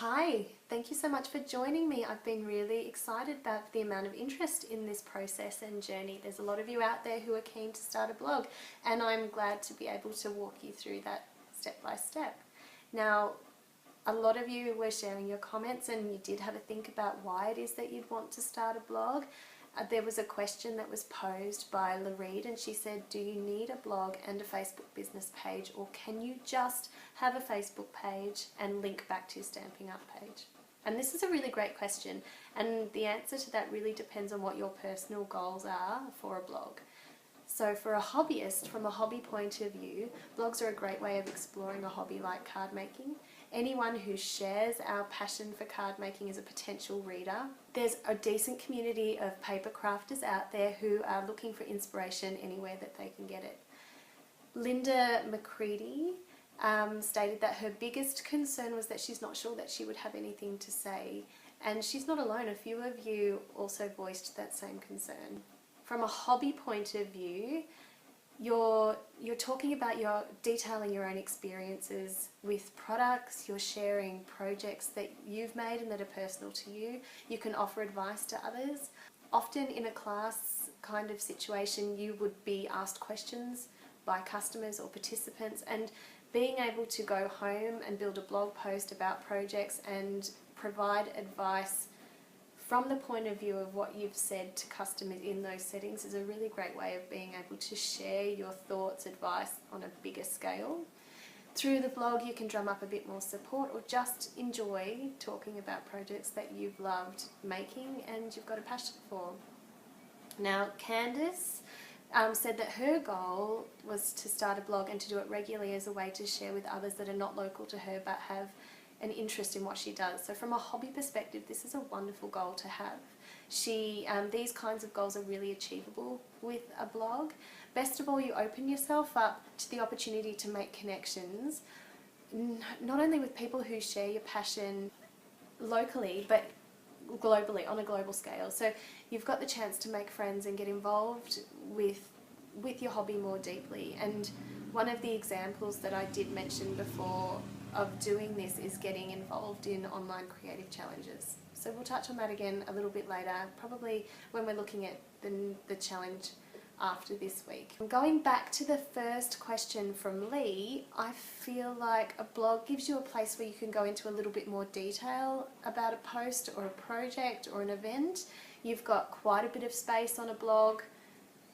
Hi, thank you so much for joining me. I've been really excited about the amount of interest in this process and journey. There's a lot of you out there who are keen to start a blog, and I'm glad to be able to walk you through that step by step. Now, a lot of you were sharing your comments and you did have a think about why it is that you'd want to start a blog. There was a question that was posed by Lareed, and she said, do you need a blog and a Facebook business page, or can you just have a Facebook page and link back to your Stampin' Up page? And this is a really great question, and the answer to that really depends on what your personal goals are for a blog. So for a hobbyist, from a hobby point of view, blogs are a great way of exploring a hobby like card making. Anyone who shares our passion for card making is a potential reader. There's a decent community of paper crafters out there who are looking for inspiration anywhere that they can get it. Linda McCready stated that her biggest concern was that she's not sure that she would have anything to say, and she's not alone. A few of you also voiced that same concern. From a hobby point of view, you're talking about your detailing your own experiences with products, you're sharing projects that you've made and that are personal to you. You can offer advice to others. Often in a class kind of situation, you would be asked questions by customers or participants, and being able to go home and build a blog post about projects and provide advice from the point of view of what you've said to customers in those settings is a really great way of being able to share your thoughts, advice on a bigger scale. Through the blog you can drum up a bit more support or just enjoy talking about projects that you've loved making and you've got a passion for. Now, Candice said that her goal was to start a blog and to do it regularly as a way to share with others that are not local to her but have an interest in what she does. So from a hobby perspective, this is a wonderful goal to have. These kinds of goals are really achievable with a blog. Best of all, you open yourself up to the opportunity to make connections, not only with people who share your passion locally, but globally, on a global scale. So you've got the chance to make friends and get involved with your hobby more deeply. And one of the examples that I did mention before of doing this is getting involved in online creative challenges. So we'll touch on that again a little bit later, probably when we're looking at the challenge after this week. Going back to the first question from Lee, I feel like a blog gives you a place where you can go into a little bit more detail about a post or a project or an event. You've got quite a bit of space on a blog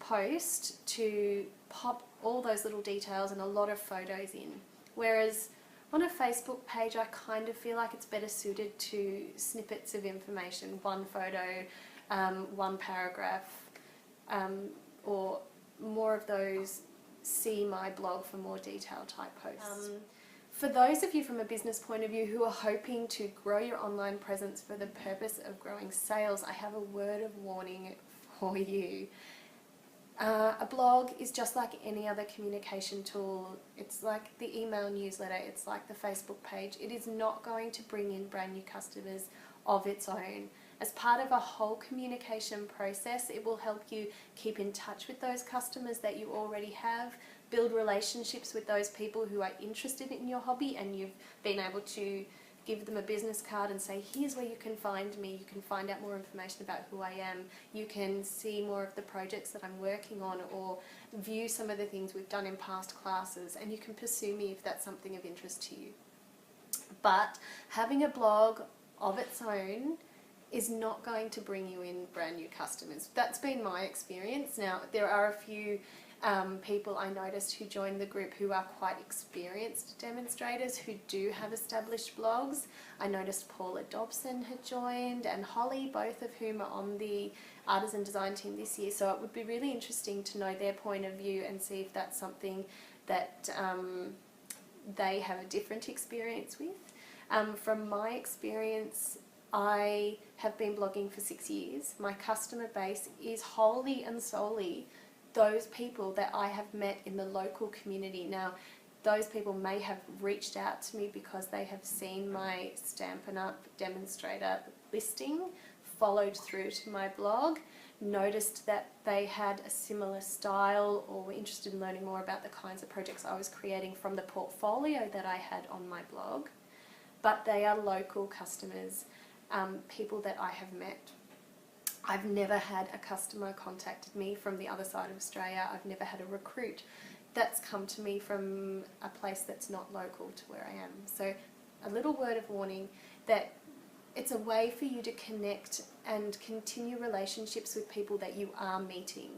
post to pop all those little details and a lot of photos in. Whereas on a Facebook page, I kind of feel like it's better suited to snippets of information, one photo, one paragraph, or more of those see my blog for more detail type posts. For those of you from a business point of view who are hoping to grow your online presence for the purpose of growing sales, I have a word of warning for you. A blog is just like any other communication tool. It's like the email newsletter, it's like the Facebook page. It is not going to bring in brand new customers of its own. As part of a whole communication process, it will help you keep in touch with those customers that you already have, build relationships with those people who are interested in your hobby and you've been able to give them a business card and say, here's where you can find me, you can find out more information about who I am, you can see more of the projects that I'm working on or view some of the things we've done in past classes, and you can pursue me if that's something of interest to you. But having a blog of its own is not going to bring you in brand new customers. That's been my experience. Now, there are a few people I noticed who joined the group who are quite experienced demonstrators who do have established blogs. I noticed Paula Dobson had joined and Holly, both of whom are on the Artisan Design team this year. So it would be really interesting to know their point of view and see if that's something that they have a different experience with. From my experience, I have been blogging for 6 years. My customer base is wholly and solely those people that I have met in the local community. Now, those people may have reached out to me because they have seen my Stampin' Up demonstrator listing, followed through to my blog, noticed that they had a similar style or were interested in learning more about the kinds of projects I was creating from the portfolio that I had on my blog. but they are local customers, people that I have met. I've never had a customer contacted me from the other side of Australia. I've never had a recruit that's come to me from a place that's not local to where I am. So a little word of warning that it's a way for you to connect and continue relationships with people that you are meeting.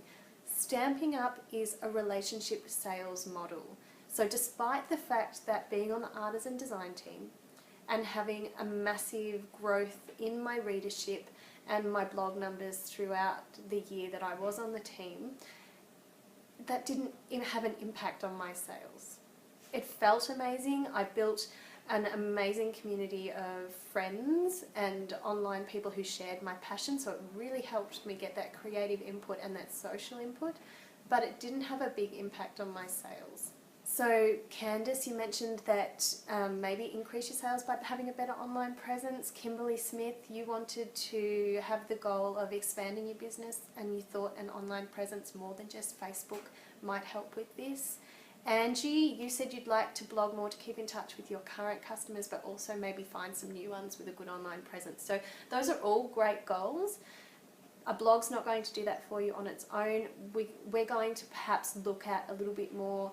Stamping Up is a relationship sales model. So despite the fact that being on the Artisan Design team and having a massive growth in my readership and my blog numbers throughout the year that I was on the team, that didn't have an impact on my sales. It felt amazing. I built an amazing community of friends and online people who shared my passion, so it really helped me get that creative input and that social input, but it didn't have a big impact on my sales. So Candice, you mentioned that maybe increase your sales by having a better online presence. Kimberly Smith, you wanted to have the goal of expanding your business and you thought an online presence more than just Facebook might help with this. Angie, you said you'd like to blog more to keep in touch with your current customers, but also maybe find some new ones with a good online presence. So those are all great goals. A blog's not going to do that for you on its own. We're going to perhaps look at a little bit more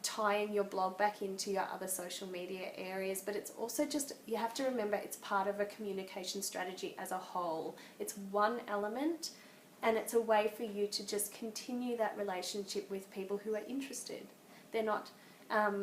tying your blog back into your other social media areas, but it's also just, you have to remember it's part of a communication strategy as a whole. It's one element, and it's a way for you to just continue that relationship with people who are interested. They're not, they're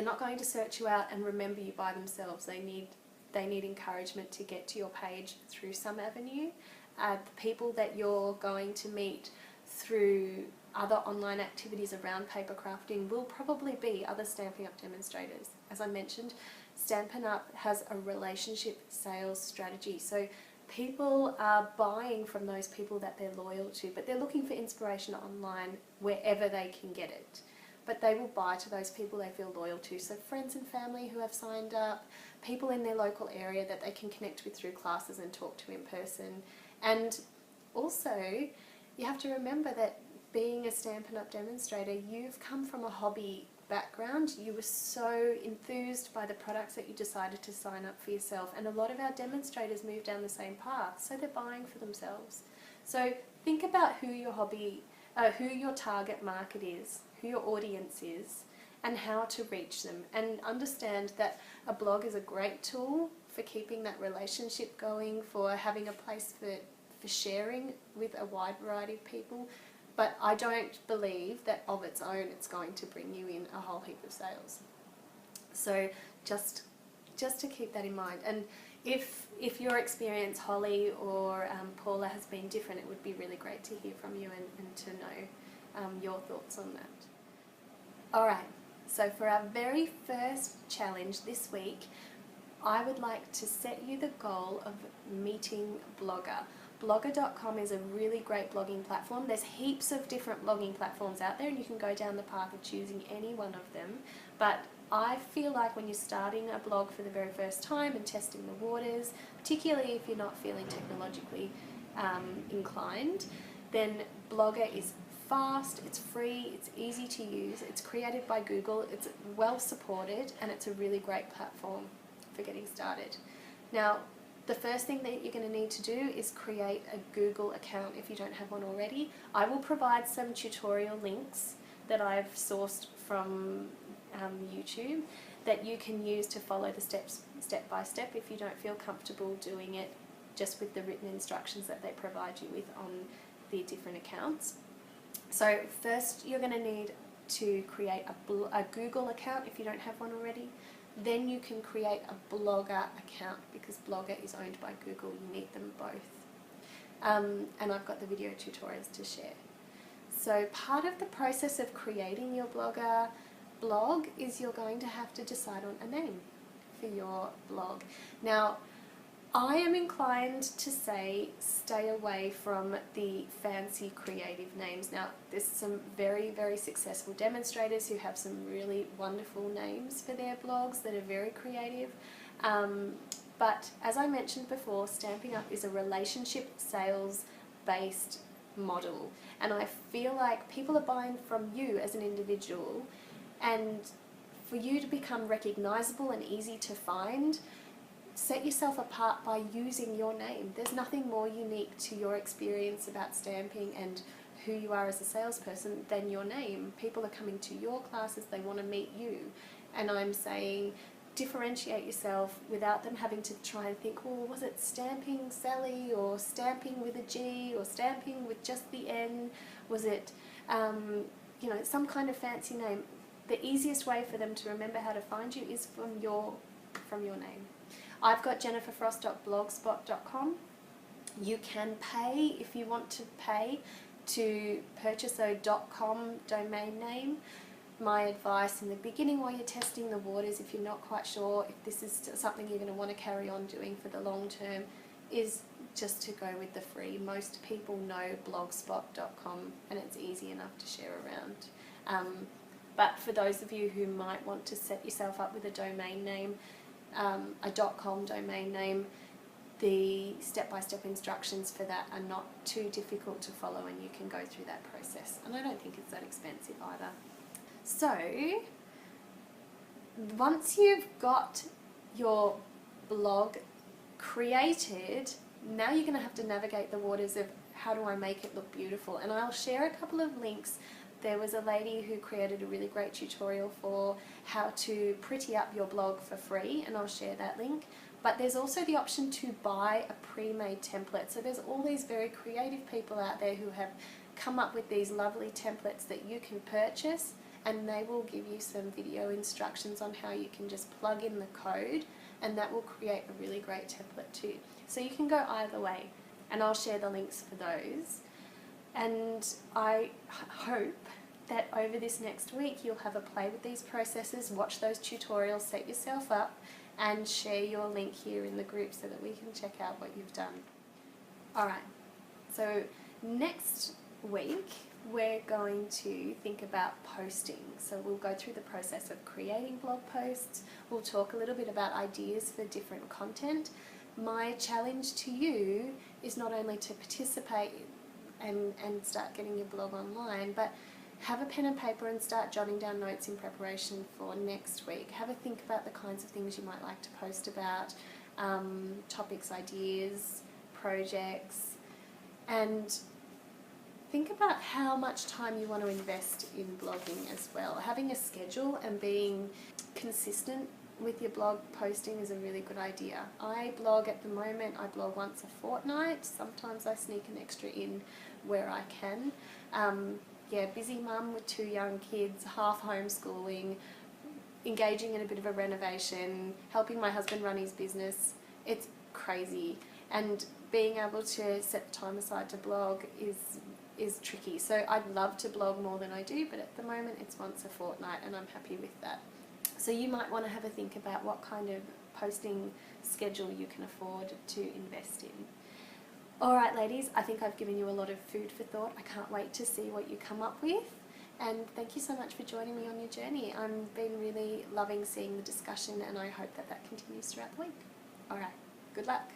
not going to search you out and remember you by themselves. They need encouragement to get to your page through some avenue. The people that you're going to meet through other online activities around paper crafting will probably be other Stampin' Up! Demonstrators. As I mentioned, Stampin' Up! Has a relationship sales strategy. So people are buying from those people that they're loyal to, but they're looking for inspiration online wherever they can get it. But they will buy to those people they feel loyal to. So friends and family who have signed up, people in their local area that they can connect with through classes and talk to in person. And also, you have to remember that being a Stampin' Up! Demonstrator, you've come from a hobby background. You were so enthused by the products that you decided to sign up for yourself, and a lot of our demonstrators move down the same path, so they're buying for themselves. So think about who your target market is, who your audience is, and how to reach them, and understand that a blog is a great tool for keeping that relationship going, for having a place for sharing with a wide variety of people. But I don't believe that of its own it's going to bring you in a whole heap of sales. So just to keep that in mind. And if your experience, Holly or Paula, has been different, it would be really great to hear from you and to know your thoughts on that. Alright, so for our very first challenge this week, I would like to set you the goal of meeting Blogger. Blogger.com is a really great blogging platform. There's heaps of different blogging platforms out there, and you can go down the path of choosing any one of them. But I feel like when you're starting a blog for the very first time and testing the waters, particularly if you're not feeling technologically inclined, then Blogger is fast, it's free, it's easy to use, it's created by Google, it's well supported, and it's a really great platform for getting started. Now, the first thing that you're going to need to do is create a Google account if you don't have one already. I will provide some tutorial links that I've sourced from YouTube that you can use to follow the steps step by step if you don't feel comfortable doing it just with the written instructions that they provide you with on the different accounts. So first you're going to need to create a Google account if you don't have one already. Then you can create a Blogger account because Blogger is owned by Google. You need them both. And I've got the video tutorials to share. So part of the process of creating your Blogger blog is you're going to have to decide on a name for your blog. Now, I am inclined to say stay away from the fancy creative names. Now, there's some very, very successful demonstrators who have some really wonderful names for their blogs that are very creative. But as I mentioned before, Stampin' Up! Is a relationship sales based model. And I feel like people are buying from you as an individual, and For you to become recognizable and easy to find, set yourself apart by using your name. There's nothing more unique to your experience about stamping and who you are as a salesperson than your name. People are coming to your classes, they want to meet you. And I'm saying differentiate yourself without them having to try and think, well, was it Stamping Sally, or Stamping with a G, or Stamping with just the N? Was it, you know, some kind of fancy name? The easiest way for them to remember how to find you is from your name. I've got jenniferfrost.blogspot.com. You can pay if you want to pay to purchase a .com domain name. My advice in the beginning while you're testing the waters, if you're not quite sure if this is something you're going to want to carry on doing for the long term, is just to go with the free. Most people know blogspot.com and it's easy enough to share around. But for those of you who might want to set yourself up with a domain name, a .com domain name, the step-by-step instructions for that are not too difficult to follow, and you can go through that process. And I don't think it's that expensive either. So, once you've got your blog created, now you're going to have to navigate the waters of how do I make it look beautiful. And I'll share a couple of links. There was a lady who created a really great tutorial for how to pretty up your blog for free, and I'll share that link. But there's also the option to buy a pre-made template. So there's all these very creative people out there who have come up with these lovely templates that you can purchase, and they will give you some video instructions on how you can just plug in the code, and that will create a really great template too. So you can go either way, and I'll share the links for those. And I hope that over this next week you'll have a play with these processes, watch those tutorials, set yourself up, and share your link here in the group so that we can check out what you've done. Alright, so next week we're going to think about posting. So we'll go through the process of creating blog posts, we'll talk a little bit about ideas for different content. My challenge to you is not only to participate and start getting your blog online, but have a pen and paper and start jotting down notes in preparation for next week. Have a think about the kinds of things you might like to post about, topics, ideas, projects, and think about how much time you want to invest in blogging as well. Having a schedule and being consistent with your blog posting is a really good idea. I blog at the moment, I blog once a fortnight. Sometimes I sneak an extra in where I can. Yeah, busy mum with 2 young kids, half homeschooling, engaging in a bit of a renovation, helping my husband run his business. It's crazy, and being able to set the time aside to blog is tricky. So I'd love to blog more than I do, but at the moment it's once a fortnight and I'm happy with that. So you might want to have a think about what kind of posting schedule you can afford to invest in. Alright ladies, I think I've given you a lot of food for thought. I can't wait to see what you come up with, and thank you so much for joining me on your journey. I've been really loving seeing the discussion, and I hope that that continues throughout the week. Alright, good luck.